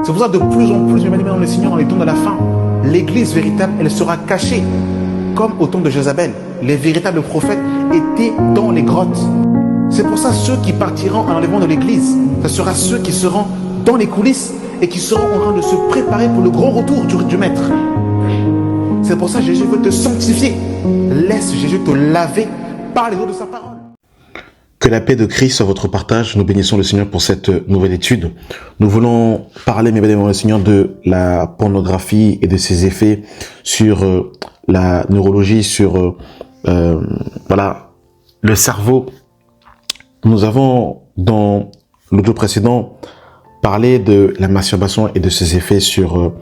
C'est pour ça que de plus en plus, mes bien-aimés dans le Seigneur, dans les temps de la fin, l'église véritable, elle sera cachée. Comme au temps de Jézabel, les véritables prophètes étaient dans les grottes. C'est pour ça ceux qui partiront à l'enlèvement de l'église, ce sera ceux qui seront dans les coulisses et qui seront en train de se préparer pour le grand retour du Maître. C'est pour ça que Jésus veut te sanctifier. Laisse Jésus te laver par les eaux de sa parole. Que la paix de Christ soit votre partage. Nous bénissons le Seigneur pour cette nouvelle étude. Nous voulons parler, mes bien-aimés, le Seigneur, de la pornographie et de ses effets sur la neurologie, sur le cerveau. Nous avons, dans l'audio précédent, parlé de la masturbation et de ses effets sur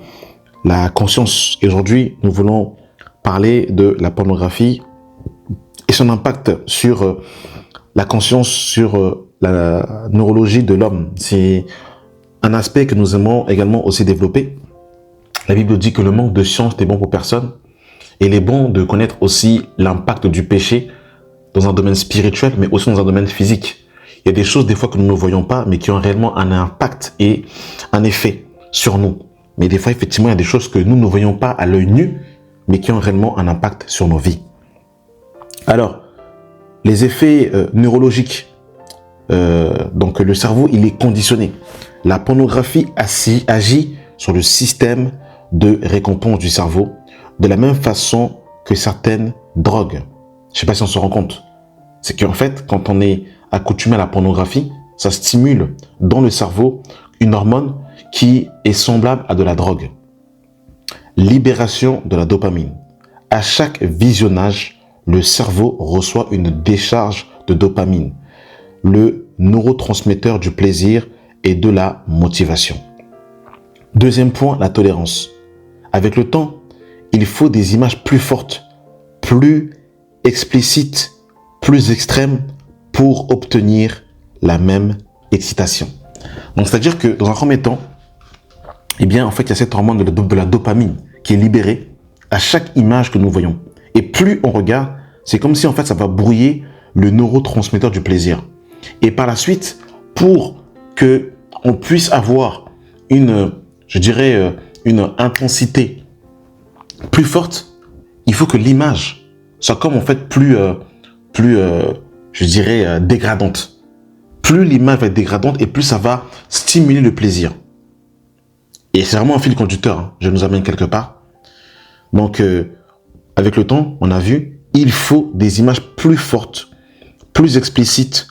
la conscience. Et aujourd'hui, nous voulons parler de la pornographie et son impact sur la conscience, sur la neurologie de l'homme. C'est un aspect que nous aimons également aussi développer. La Bible dit que le manque de science n'est bon pour personne. Et il est bon de connaître aussi l'impact du péché dans un domaine spirituel, mais aussi dans un domaine physique. Il y a des choses des fois que nous ne voyons pas, mais qui ont réellement un impact et un effet sur nous. Mais des fois, effectivement, il y a des choses que nous ne voyons pas à l'œil nu, mais qui ont réellement un impact sur nos vies. Alors, les effets neurologiques. Donc, le cerveau, il est conditionné. La pornographie agit sur le système de récompense du cerveau de la même façon que certaines drogues. Je ne sais pas si on se rend compte. C'est qu'en fait, quand on est accoutumé à la pornographie, ça stimule dans le cerveau une hormone qui est semblable à de la drogue. Libération de la dopamine. À chaque visionnage, le cerveau reçoit une décharge de dopamine, le neurotransmetteur du plaisir et de la motivation. Deuxième point, la tolérance. Avec le temps, il faut des images plus fortes, plus explicites, plus extrêmes pour obtenir la même excitation. Donc, c'est-à-dire que dans un premier temps, eh bien, en fait, il y a cette hormone de la dopamine qui est libérée à chaque image que nous voyons. Et plus on regarde, c'est comme si en fait ça va brouiller le neurotransmetteur du plaisir. Et par la suite, pour que on puisse avoir une intensité plus forte, il faut que l'image soit comme en fait plus dégradante. Plus l'image va être dégradante et plus ça va stimuler le plaisir. Et c'est vraiment un fil conducteur, hein. Je nous amène quelque part. Donc, avec le temps, on a vu, il faut des images plus fortes, plus explicites,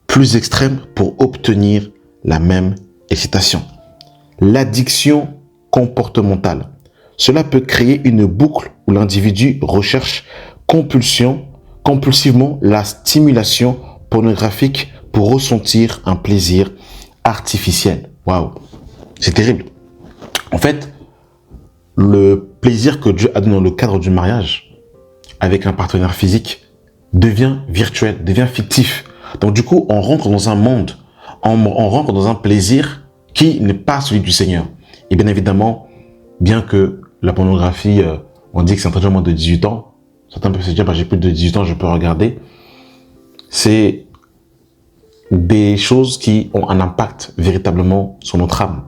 plus extrêmes pour obtenir la même excitation. L'addiction comportementale. Cela peut créer une boucle où l'individu recherche compulsivement la stimulation pornographique pour ressentir un plaisir artificiel. Waouh, c'est terrible. En fait, le plaisir que Dieu a donné dans le cadre du mariage avec un partenaire physique devient virtuel, devient fictif. Donc du coup, on rentre dans un monde, on rentre dans un plaisir qui n'est pas celui du Seigneur. Et bien évidemment, bien que la pornographie, on dit que c'est interdit à moins de 18 ans, certains peuvent se dire, j'ai plus de 18 ans, je peux regarder. C'est des choses qui ont un impact véritablement sur notre âme.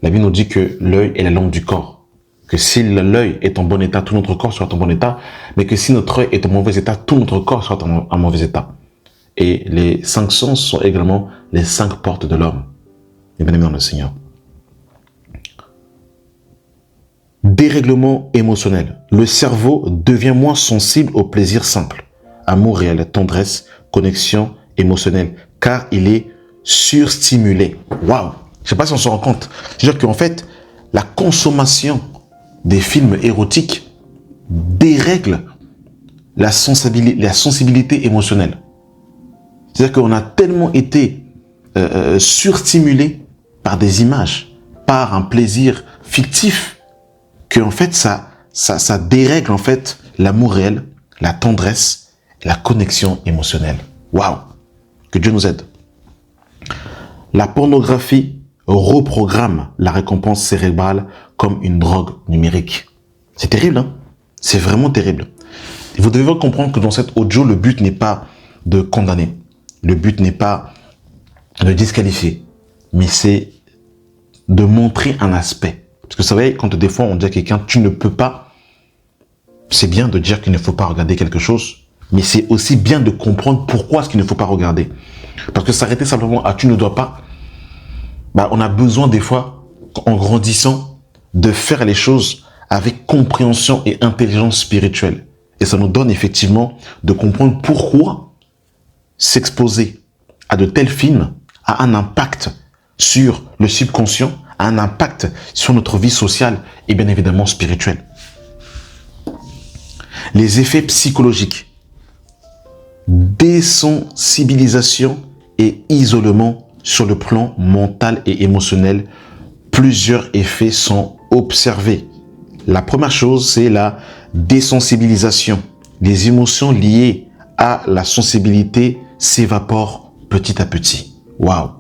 La Bible nous dit que l'œil est la lampe du corps. Que si l'œil est en bon état, tout notre corps sera en bon état. Mais que si notre œil est en mauvais état, tout notre corps sera en mauvais état. Et les 5 sens sont également les 5 portes de l'homme. Et bien aimé dans le Seigneur. Dérèglement émotionnel. Le cerveau devient moins sensible aux plaisirs simples. Amour réel, tendresse, connexion émotionnelle. Car il est surstimulé. Waouh! Je ne sais pas si on se rend compte. C'est-à-dire qu'en fait, la consommation des films érotiques dérègle la sensibilité émotionnelle. C'est-à-dire qu'on a tellement été surstimulé par des images, par un plaisir fictif, que en fait ça dérègle en fait l'amour réel, la tendresse, la connexion émotionnelle. Waouh! Que Dieu nous aide. La pornographie reprogramme la récompense cérébrale comme une drogue numérique. C'est terrible, hein? C'est vraiment terrible. Et vous devez comprendre que dans cette audio, le but n'est pas de condamner. Le but n'est pas de disqualifier. Mais c'est de montrer un aspect. Parce que vous savez, quand des fois on dit à quelqu'un, tu ne peux pas, c'est bien de dire qu'il ne faut pas regarder quelque chose, mais c'est aussi bien de comprendre pourquoi est-ce qu'il ne faut pas regarder. Parce que s'arrêter simplement à tu ne dois pas, on a besoin des fois, en grandissant, de faire les choses avec compréhension et intelligence spirituelle. Et ça nous donne effectivement de comprendre pourquoi s'exposer à de tels films a un impact sur le subconscient, a un impact sur notre vie sociale et bien évidemment spirituelle. Les effets psychologiques, désensibilisation et isolement sur le plan mental et émotionnel, plusieurs effets sont observés. La première chose, c'est la désensibilisation. Les émotions liées à la sensibilité s'évaporent petit à petit. Waouh!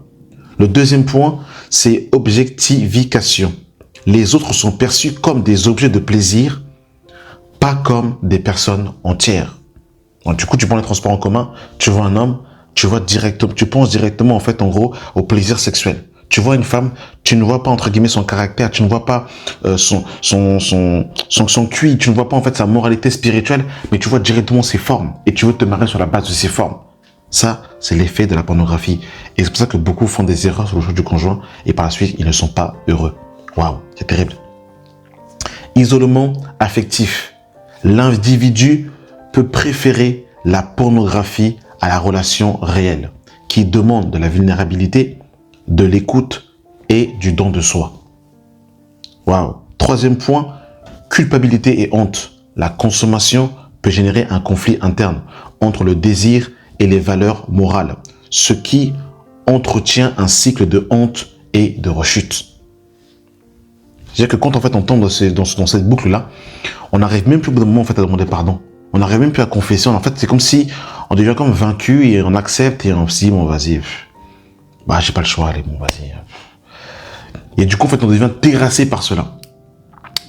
Le deuxième point, c'est objectification. Les autres sont perçus comme des objets de plaisir, pas comme des personnes entières. Donc, du coup, tu prends les transports en commun, tu vois un homme, tu penses directement, en fait, en gros, au plaisir sexuel. Tu vois une femme, tu ne vois pas, entre guillemets, son caractère, tu ne vois pas son QI, tu ne vois pas, en fait, sa moralité spirituelle, mais tu vois directement ses formes et tu veux te marier sur la base de ses formes. Ça, c'est l'effet de la pornographie. Et c'est pour ça que beaucoup font des erreurs sur le choix du conjoint et par la suite, ils ne sont pas heureux. Waouh, c'est terrible. Isolement affectif. L'individu peut préférer la pornographie à la relation réelle, qui demande de la vulnérabilité, de l'écoute et du don de soi. Waouh. Troisième point, culpabilité et honte. La consommation peut générer un conflit interne entre le désir et les valeurs morales, ce qui entretient un cycle de honte et de rechute. C'est-à-dire que quand en fait on tombe dans cette boucle-là, on n'arrive même plus au bout d'un moment en fait à demander pardon. On n'arrive même plus à confesser. En fait, c'est comme si on devient comme vaincu et on accepte et on se dit bon vas-y, j'ai pas le choix, allez bon vas-y. Et du coup en fait on devient terrassé par cela.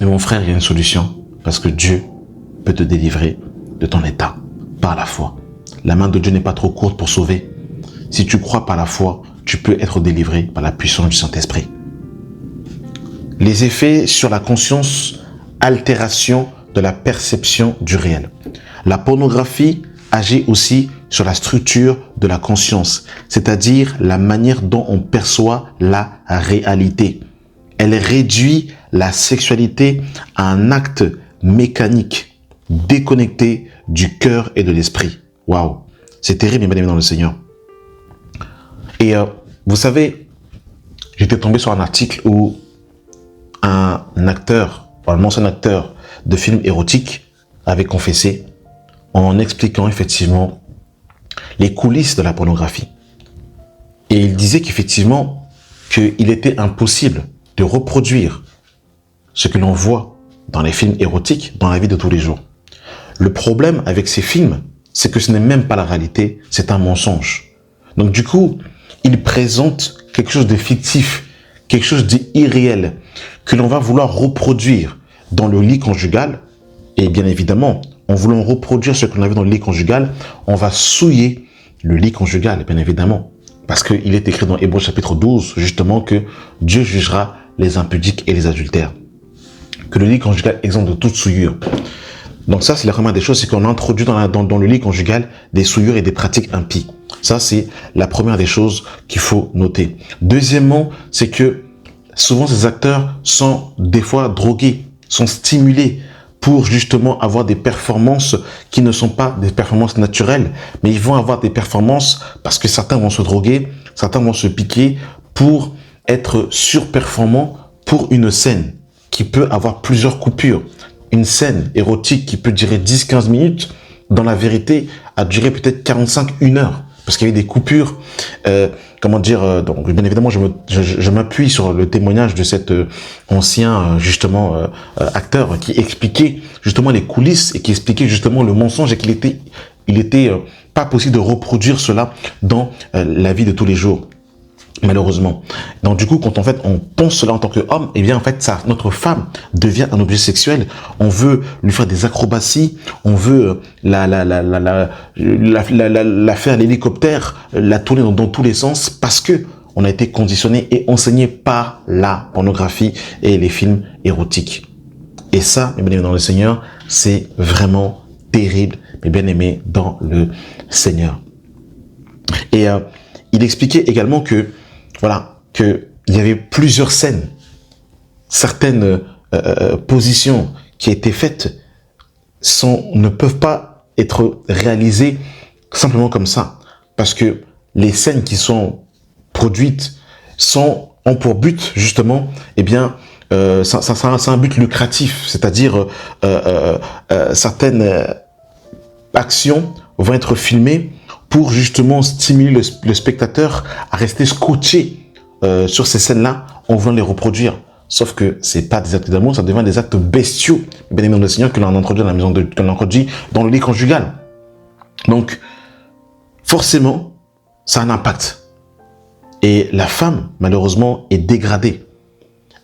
Mais mon frère, il y a une solution parce que Dieu peut te délivrer de ton état par la foi. La main de Dieu n'est pas trop courte pour sauver. Si tu crois par la foi, tu peux être délivré par la puissance du Saint-Esprit. Les effets sur la conscience, altération de la perception du réel. La pornographie agit aussi sur la structure de la conscience, c'est-à-dire la manière dont on perçoit la réalité. Elle réduit la sexualité à un acte mécanique, déconnecté du cœur et de l'esprit. Waouh, c'est terrible, mes amis dans le Seigneur. Et vous savez, j'étais tombé sur un article où un ancien acteur de films érotiques avait confessé en expliquant effectivement les coulisses de la pornographie. Et il disait qu'effectivement, qu'il était impossible de reproduire ce que l'on voit dans les films érotiques dans la vie de tous les jours. Le problème avec ces films, c'est que ce n'est même pas la réalité, c'est un mensonge. Donc du coup, il présente quelque chose de fictif, quelque chose d'irréel, que l'on va vouloir reproduire dans le lit conjugal. Et bien évidemment, en voulant reproduire ce qu'on a vu dans le lit conjugal, on va souiller le lit conjugal, bien évidemment. Parce qu'il est écrit dans Hébreux chapitre 12, justement, que Dieu jugera les impudiques et les adultères. Que le lit conjugal est exempt de toute souillure. Donc ça, c'est la première des choses, c'est qu'on introduit dans le lit conjugal des souillures et des pratiques impies. Ça, c'est la première des choses qu'il faut noter. Deuxièmement, c'est que souvent ces acteurs sont des fois drogués, sont stimulés pour justement avoir des performances qui ne sont pas des performances naturelles, mais ils vont avoir des performances parce que certains vont se droguer, certains vont se piquer pour être surperformants pour une scène qui peut avoir plusieurs coupures. Une scène érotique qui peut durer 10-15 minutes, dans la vérité, a duré peut-être 45-1 heure. Parce qu'il y avait des coupures, donc bien évidemment, je m'appuie sur le témoignage de cet ancien, acteur qui expliquait justement les coulisses et qui expliquait justement le mensonge et qu'il était pas possible de reproduire cela dans la vie de tous les jours. Malheureusement. Donc du coup, quand en fait on pense cela en tant qu'homme, eh bien en fait notre femme devient un objet sexuel. On veut lui faire des acrobaties, on veut la faire à l'hélicoptère, la tourner dans tous les sens parce que on a été conditionné et enseigné par la pornographie et les films érotiques. Et ça, mes bien-aimés dans le Seigneur, c'est vraiment terrible, mes bien-aimés dans le Seigneur. Et il expliquait également que, voilà, qu'il y avait plusieurs scènes, certaines positions qui étaient faites ne peuvent pas être réalisées simplement comme ça. Parce que les scènes qui sont produites ont pour but, justement, eh bien, c'est un but lucratif. C'est-à-dire, certaines actions vont être filmées pour justement stimuler le spectateur à rester scotché sur ces scènes-là en voulant les reproduire. Sauf que c'est pas des actes d'amour, ça devient des actes bestiaux, bien aimés dans le Seigneur, que l'on introduit dans la maison que l'on introduit dans le lit conjugal. Donc, forcément, ça a un impact. Et la femme, malheureusement, est dégradée.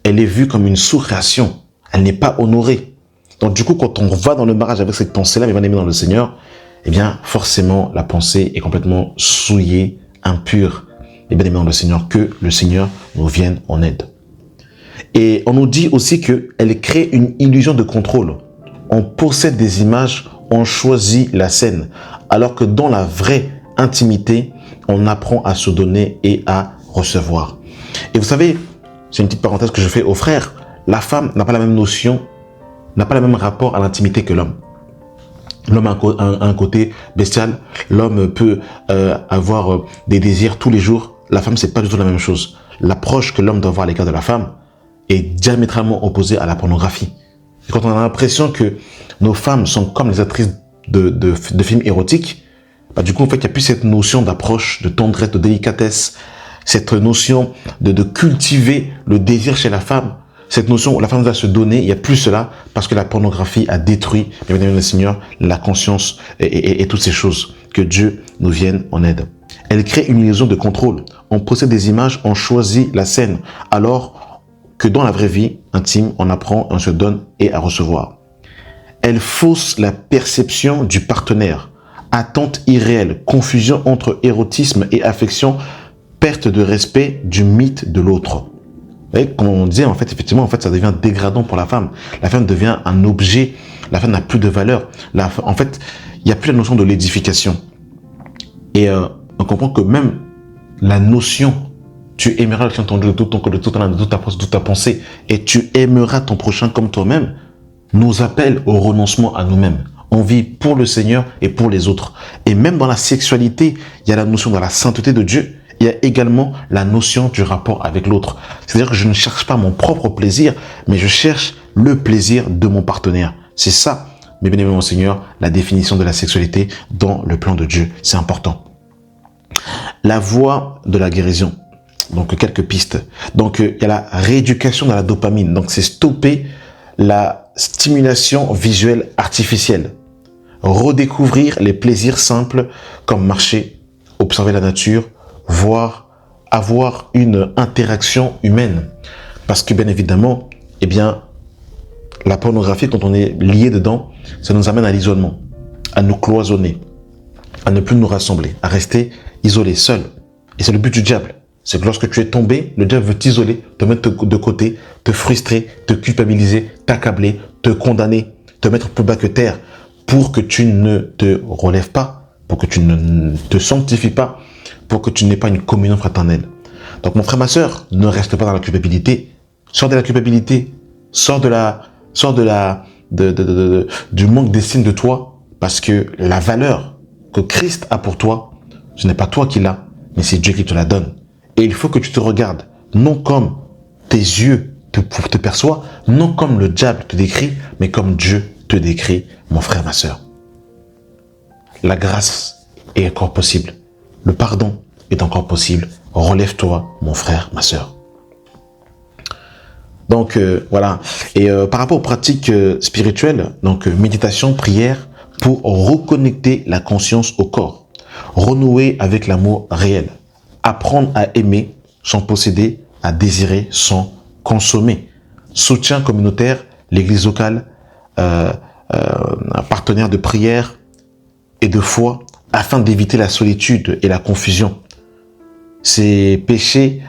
Elle est vue comme une sous-création. Elle n'est pas honorée. Donc, du coup, quand on va dans le mariage avec cette pensée-là, bien aimés dans le Seigneur, eh bien, forcément, la pensée est complètement souillée, impure. Et bien aimés dans le Seigneur, que le Seigneur nous vienne en aide. Et on nous dit aussi qu'elle crée une illusion de contrôle. On possède des images, on choisit la scène. Alors que dans la vraie intimité, on apprend à se donner et à recevoir. Et vous savez, c'est une petite parenthèse que je fais aux frères, la femme n'a pas la même notion, n'a pas le même rapport à l'intimité que l'homme. L'homme a un côté bestial, l'homme peut avoir des désirs tous les jours. La femme, c'est pas du tout la même chose. L'approche que l'homme doit avoir à l'égard de la femme est diamétralement opposée à la pornographie. Et quand on a l'impression que nos femmes sont comme les actrices de films érotiques, bah, du coup, en fait, il n'y a plus cette notion d'approche, de tendresse, de délicatesse, cette notion de cultiver le désir chez la femme, cette notion où la femme va se donner, il n'y a plus cela parce que la pornographie a détruit, bien aimé le Seigneur, la conscience et toutes ces choses. Que Dieu nous vienne en aide. Elle crée une illusion de contrôle. On possède des images, on choisit la scène, alors que dans la vraie vie intime, on apprend, on se donne et à recevoir. Elle fausse la perception du partenaire. Attente irréelle, confusion entre érotisme et affection, perte de respect du mythe de l'autre. Vous voyez, comme on disait, en fait, effectivement, en fait, ça devient dégradant pour la femme. La femme devient un objet. La femme n'a plus de valeur. En fait, il n'y a plus la notion de l'édification. Et on comprend que même la notion, tu aimeras le Seigneur ton Dieu de tout ton cœur, de toute ton âme, de toute ta pensée, et tu aimeras ton prochain comme toi-même, nous appelle au renoncement à nous-mêmes. On vit pour le Seigneur et pour les autres. Et même dans la sexualité, il y a la notion de la sainteté de Dieu. Il y a également la notion du rapport avec l'autre. C'est-à-dire que je ne cherche pas mon propre plaisir, mais je cherche le plaisir de mon partenaire. C'est ça, mes bien-aimés mon Seigneur, la définition de la sexualité dans le plan de Dieu. C'est important. La voie de la guérison. Donc, quelques pistes. Donc, il y a la rééducation de la dopamine. Donc, c'est stopper la stimulation visuelle artificielle. Redécouvrir les plaisirs simples comme marcher, observer la nature, voir, avoir une interaction humaine. Parce que, bien évidemment, eh bien, la pornographie, quand on est lié dedans, ça nous amène à l'isolement, à nous cloisonner, à ne plus nous rassembler, à rester isolés, seuls. Et c'est le but du diable. C'est que lorsque tu es tombé, le diable veut t'isoler, te mettre de côté, te frustrer, te culpabiliser, t'accabler, te condamner, te mettre plus bas que terre pour que tu ne te relèves pas, pour que tu ne te sanctifies pas, pour que tu n'aies pas une communion fraternelle. Donc mon frère, ma sœur, ne reste pas dans la culpabilité. Sors de la culpabilité. Sors du manque d'estime de toi, parce que la valeur que Christ a pour toi, ce n'est pas toi qui l'as, mais c'est Dieu qui te la donne. Et il faut que tu te regardes, non comme tes yeux te perçoivent, non comme le diable te décrit, mais comme Dieu te décrit, mon frère, ma sœur. La grâce est encore possible. Le pardon est encore possible. Relève-toi, mon frère, ma sœur. Donc, voilà. Et par rapport aux pratiques spirituelles, donc méditation, prière, pour reconnecter la conscience au corps, renouer avec l'amour réel, apprendre à aimer sans posséder, à désirer sans consommer. Soutien communautaire, l'église locale, un partenaire de prière et de foi, afin d'éviter la solitude et la confusion. ses péchés,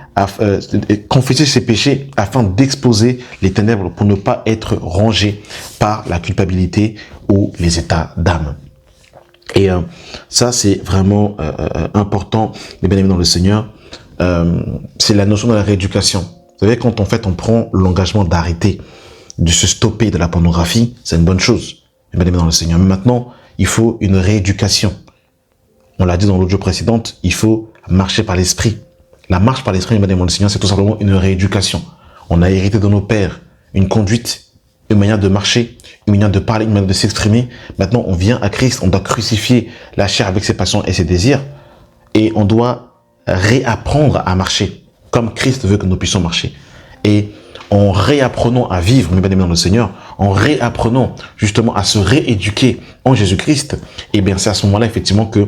confesser ses péchés afin d'exposer les ténèbres pour ne pas être rongé par la culpabilité ou les états d'âme. Et ça, c'est vraiment important, les bien-aimés dans le Seigneur. C'est la notion de la rééducation. Vous savez, quand en fait on prend l'engagement d'arrêter, de se stopper de la pornographie, c'est une bonne chose, les bien-aimés dans le Seigneur. Mais maintenant, il faut une rééducation. On l'a dit dans l'audio précédente, il faut marcher par l'esprit. La marche par l'esprit, les bien-aimés dans le Seigneur, c'est tout simplement une rééducation. On a hérité de nos pères une conduite, une manière de marcher, une manière de parler, une manière de s'exprimer. Maintenant, on vient à Christ, on doit crucifier la chair avec ses passions et ses désirs, et on doit réapprendre à marcher, comme Christ veut que nous puissions marcher. Et en réapprenant à vivre, mes bien-aimés dans le Seigneur, en réapprenant justement à se rééduquer en Jésus-Christ, et bien c'est à ce moment-là effectivement que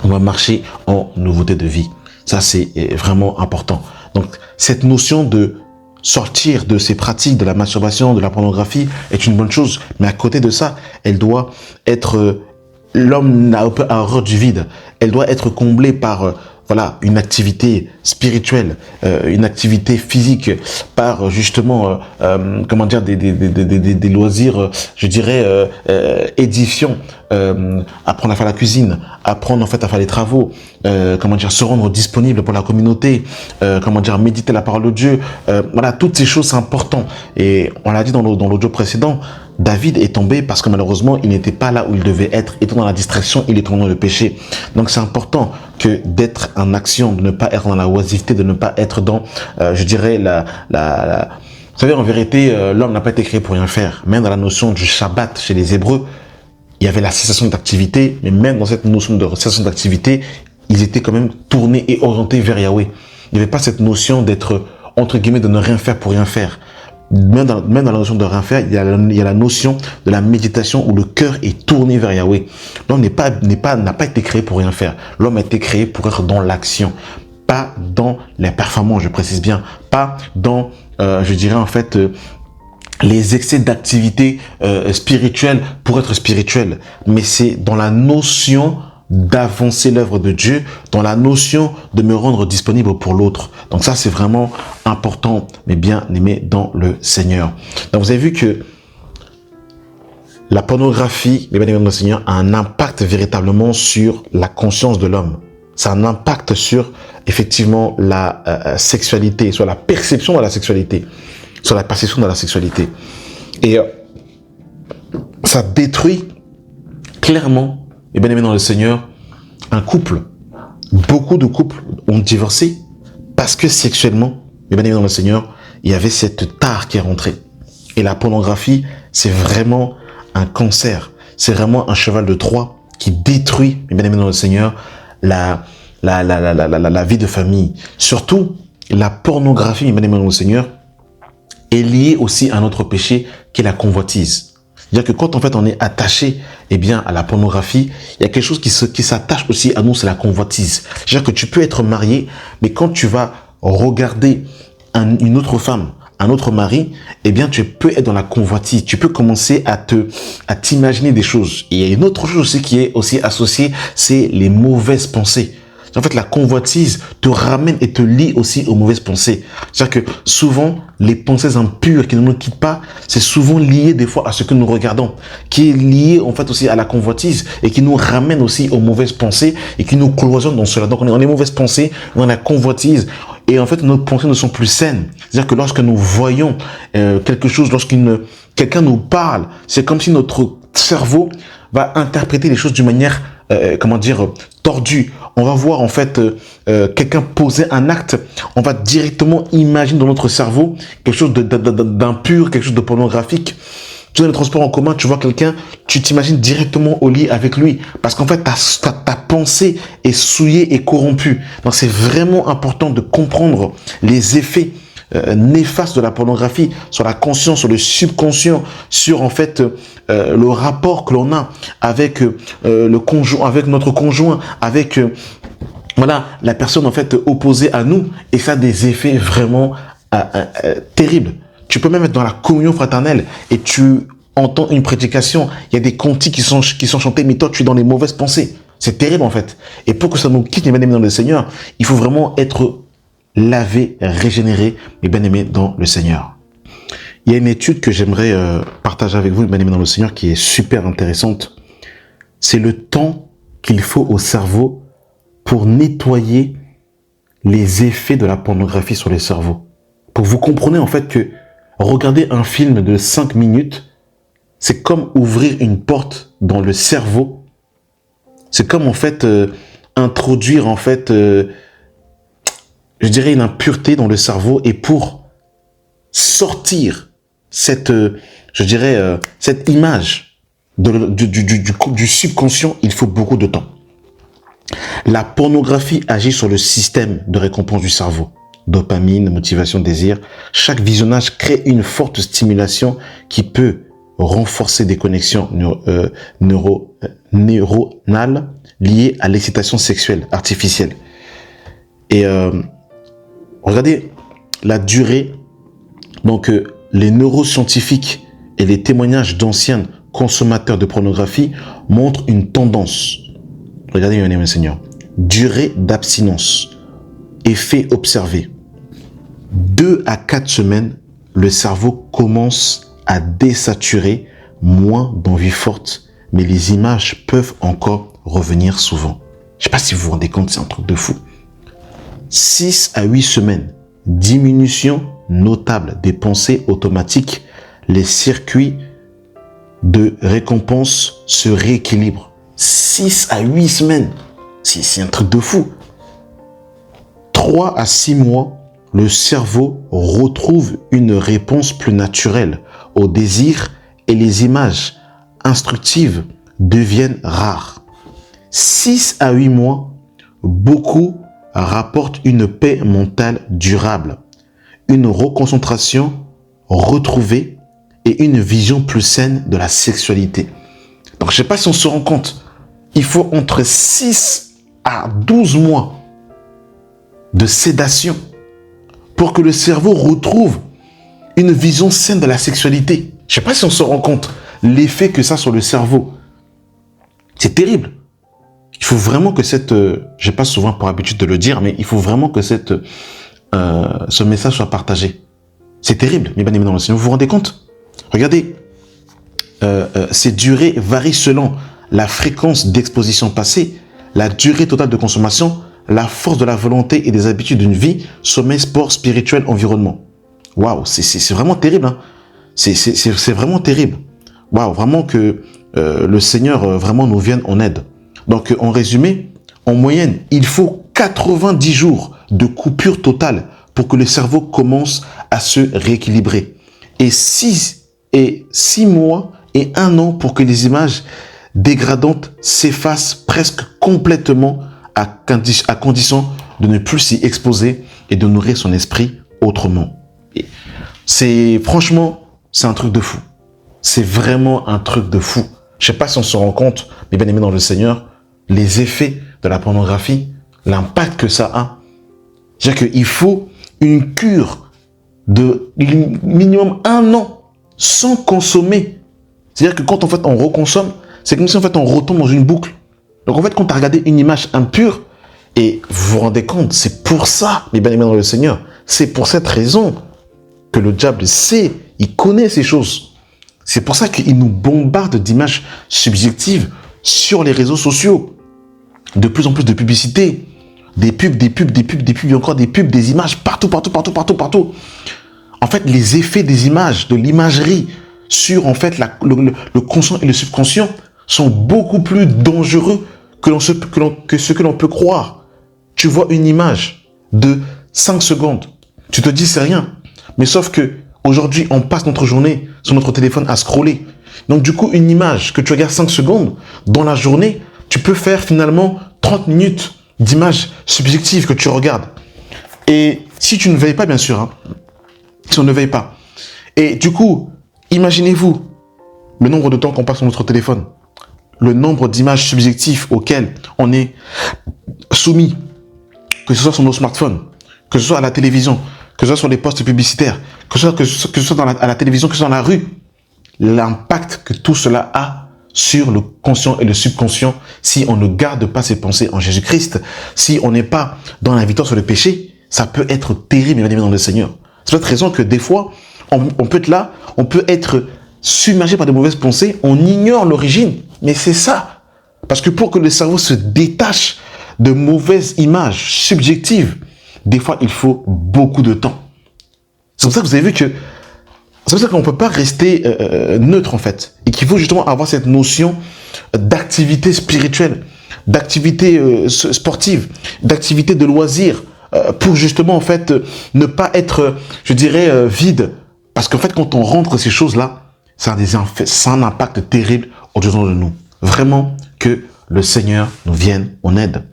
on va marcher en nouveauté de vie. Ça, c'est vraiment important. Donc, cette notion de sortir de ces pratiques, de la masturbation, de la pornographie, est une bonne chose. Mais à côté de ça, elle doit être... l'homme n'a pas horreur du vide. Elle doit être comblée par... voilà, une activité spirituelle, une activité physique, par justement, comment dire, des loisirs, je dirais, édifiants, apprendre à faire la cuisine, apprendre en fait à faire les travaux, comment dire, se rendre disponible pour la communauté, comment dire, méditer la parole de Dieu, voilà, toutes ces choses sont importantes. Et on l'a dit dans l'audio précédent, David est tombé parce que malheureusement, il n'était pas là où il devait être. Il était dans la distraction, il était dans le péché. Donc c'est important que d'être en action, de ne pas être dans la oisiveté, de ne pas être dans, je dirais, vous savez, en vérité, l'homme n'a pas été créé pour rien faire. Même dans la notion du Shabbat chez les Hébreux, il y avait la cessation d'activité, mais même dans cette notion de cessation d'activité, ils étaient quand même tournés et orientés vers Yahweh. Il n'y avait pas cette notion d'être, entre guillemets, de ne rien faire pour rien faire. Même dans la notion de rien faire, il y a la notion de la méditation où le cœur est tourné vers Yahweh. L'homme n'a pas été créé pour rien faire. L'homme a été créé pour être dans l'action, pas dans les performances, je précise bien, pas dans, je dirais en fait, les excès d'activité spirituelle pour être spirituel, mais c'est dans la notion d'avancer l'œuvre de Dieu, dans la notion de me rendre disponible pour l'autre. Donc ça, c'est vraiment important, mais bien aimé dans le Seigneur. Donc vous avez vu que la pornographie, les bien aimés dans le Seigneur, a un impact véritablement sur la conscience de l'homme. Ça a un impact sur, effectivement, la sexualité, sur la perception de la sexualité, sur la perception de la sexualité. Et ça détruit clairement, et bien aimé dans le Seigneur, un couple. Beaucoup de couples ont divorcé parce que sexuellement, et bien aimé dans le Seigneur, il y avait cette tare qui est rentrée. Et la pornographie, c'est vraiment un cancer. C'est vraiment un cheval de Troie qui détruit, et bien aimé dans le Seigneur, la vie de famille. Surtout, la pornographie, bien aimé dans le Seigneur, est liée aussi à un autre péché qui est la convoitise. C'est-à-dire que quand en fait on est attaché à la pornographie, il y a quelque chose qui s'attache aussi à nous, c'est la convoitise. C'est-à-dire que tu peux être marié, mais quand tu vas regarder une autre femme, un autre mari, tu peux être dans la convoitise. Tu peux commencer à t'imaginer des choses. Et il y a une autre chose aussi qui est aussi associée, c'est les mauvaises pensées. En fait, la convoitise te ramène et te lie aussi aux mauvaises pensées. C'est-à-dire que souvent, les pensées impures qui ne nous quittent pas, c'est souvent lié des fois à ce que nous regardons, qui est lié en fait aussi à la convoitise et qui nous ramène aussi aux mauvaises pensées et qui nous cloisonne dans cela. Donc, on est dans les mauvaises pensées, on a la convoitise et en fait, nos pensées ne sont plus saines. C'est-à-dire que lorsque nous voyons quelque chose, quelqu'un nous parle, c'est comme si notre cerveau va interpréter les choses d'une manière tordue. On va voir en fait quelqu'un poser un acte, on va directement imaginer dans notre cerveau quelque chose d'impur, quelque chose de pornographique. Tu es dans les transports en commun, tu vois quelqu'un, tu t'imagines directement au lit avec lui parce qu'en fait ta pensée est souillée et corrompue. Donc c'est vraiment important de comprendre les effets néfaste de la pornographie sur la conscience, sur le subconscient, sur en fait le rapport que l'on a avec le conjoint, avec notre conjoint, avec voilà la personne en fait opposée à nous, et ça a des effets vraiment terribles. Tu peux même être dans la communion fraternelle et tu entends une prédication, il y a des cantiques qui sont chantés, mais toi tu es dans les mauvaises pensées. C'est terrible en fait. Et pour que ça nous quitte, mes bien-aimés dans le Seigneur, il faut vraiment être lavé, régénéré, mes bien-aimés dans le Seigneur. Il y a une étude que j'aimerais partager avec vous, mes bien-aimés dans le Seigneur, qui est super intéressante. C'est le temps qu'il faut au cerveau pour nettoyer les effets de la pornographie sur le cerveau. Pour que vous compreniez en fait que regarder un film de 5 minutes, c'est comme ouvrir une porte dans le cerveau. C'est comme en fait introduire en fait, je dirais une impureté dans le cerveau, et pour sortir cette, je dirais cette image du subconscient, il faut beaucoup de temps. La pornographie agit sur le système de récompense du cerveau. Dopamine, motivation, désir. Chaque visionnage crée une forte stimulation qui peut renforcer des connexions neuronales liées à l'excitation sexuelle artificielle. Et regardez la durée. Donc, les neuroscientifiques et les témoignages d'anciens consommateurs de pornographie montrent une tendance. Regardez, mes Seigneur. Durée d'abstinence. Effet observé. 2 à 4 semaines, le cerveau commence à désaturer, moins d'envie forte, mais les images peuvent encore revenir souvent. Je ne sais pas si vous vous rendez compte, c'est un truc de fou. 6 à 8 semaines, diminution notable des pensées automatiques, les circuits de récompense se rééquilibrent. 6 à 8 semaines, c'est un truc de fou. 3 à 6 mois, le cerveau retrouve une réponse plus naturelle au désir et les images instructives deviennent rares. 6 à 8 mois, beaucoup rapportent une paix mentale durable, une reconcentration retrouvée et une vision plus saine de la sexualité. Donc, je ne sais pas si on se rend compte, il faut entre 6 à 12 mois de sédation pour que le cerveau retrouve une vision saine de la sexualité. Je ne sais pas si on se rend compte l'effet que ça a sur le cerveau. C'est terrible. Il faut vraiment que cette... j'ai pas souvent pour habitude de le dire, mais il faut vraiment que ce message soit partagé. C'est terrible, mes bien-aimés dans le Seigneur. Vous vous rendez compte? Regardez, ces durées varient selon la fréquence d'exposition passée, la durée totale de consommation, la force de la volonté et des habitudes d'une vie, sommeil, sport, spirituel, environnement. Waouh, c'est vraiment terrible. Hein. C'est vraiment terrible. Waouh, vraiment que le Seigneur vraiment nous vienne en aide. Donc, en résumé, en moyenne, il faut 90 jours de coupure totale pour que le cerveau commence à se rééquilibrer. Et 6 mois et 1 an pour que les images dégradantes s'effacent presque complètement à condition de ne plus s'y exposer et de nourrir son esprit autrement. Franchement, c'est un truc de fou. C'est vraiment un truc de fou. Je sais pas si on se rend compte, mes bien-aimés dans le Seigneur, les effets de la pornographie, l'impact que ça a. C'est-à-dire qu'il faut une cure de minimum 1 an sans consommer. C'est-à-dire que quand en fait on reconsomme, c'est comme si en fait on retombe dans une boucle. Donc en fait, quand tu as regardé une image impure, et vous vous rendez compte, c'est pour ça, mes bien-aimés dans le Seigneur, c'est pour cette raison que le diable sait, il connaît ces choses. C'est pour ça qu'il nous bombarde d'images subjectives sur les réseaux sociaux. De plus en plus de publicités, des pubs, et encore des pubs, des images partout. En fait, les effets des images, de l'imagerie sur en fait le conscient et le subconscient sont beaucoup plus dangereux que ce que l'on peut croire. Tu vois une image de 5 secondes, tu te dis c'est rien. Mais sauf que aujourd'hui, on passe notre journée sur notre téléphone à scroller. Donc du coup, une image que tu regardes 5 secondes, dans la journée, tu peux faire finalement 30 minutes d'images subjectives que tu regardes. Et si tu ne veilles pas, bien sûr, hein, si on ne veille pas. Et du coup, imaginez-vous le nombre de temps qu'on passe sur notre téléphone, le nombre d'images subjectives auxquelles on est soumis, que ce soit sur nos smartphones, que ce soit à la télévision, que ce soit sur les postes publicitaires, que ce soit à la télévision, que ce soit dans la rue, l'impact que tout cela a sur le conscient et le subconscient si on ne garde pas ses pensées en Jésus-Christ, si on n'est pas dans la victoire sur le péché, ça peut être terrible, bien dans le Seigneur. C'est pour cette raison que des fois, on peut être là, on peut être submergé par de mauvaises pensées, on ignore l'origine, mais c'est ça. Parce que pour que le cerveau se détache de mauvaises images subjectives, des fois, il faut beaucoup de temps. C'est pour ça que vous avez vu que c'est pour ça qu'on ne peut pas rester neutre en fait. Et qu'il faut justement avoir cette notion d'activité spirituelle, d'activité sportive, d'activité de loisir, pour justement en fait ne pas être, je dirais, vide. Parce qu'en fait, quand on rentre ces choses-là, ça a un impact terrible au-dedans de nous. Vraiment que le Seigneur nous vienne en aide.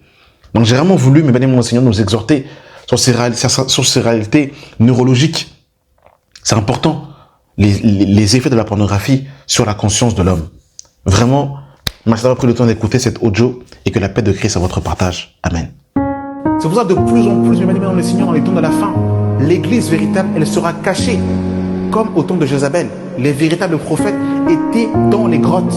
Donc j'ai vraiment voulu, mes bien-aimés, mon Seigneur, nous exhorter sur ces réalités neurologiques. C'est important. Les effets de la pornographie sur la conscience de l'homme. Vraiment, merci d'avoir pris le temps d'écouter cette audio et que la paix de Christ soit votre partage. Amen. C'est pour ça que de plus en plus, mes bien-aimés dans le Seigneur, dans les temps de la fin, l'église véritable, elle sera cachée. Comme au temps de Jézabel, les véritables prophètes étaient dans les grottes.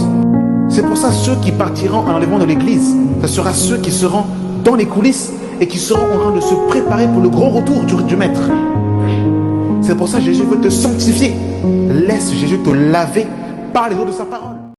C'est pour ça ceux qui partiront à l'enlèvement de l'église, ce sera ceux qui seront dans les coulisses et qui seront en train de se préparer pour le grand retour du Maître. C'est pour ça que Jésus veut te sanctifier. Laisse Jésus te laver par les eaux de sa parole.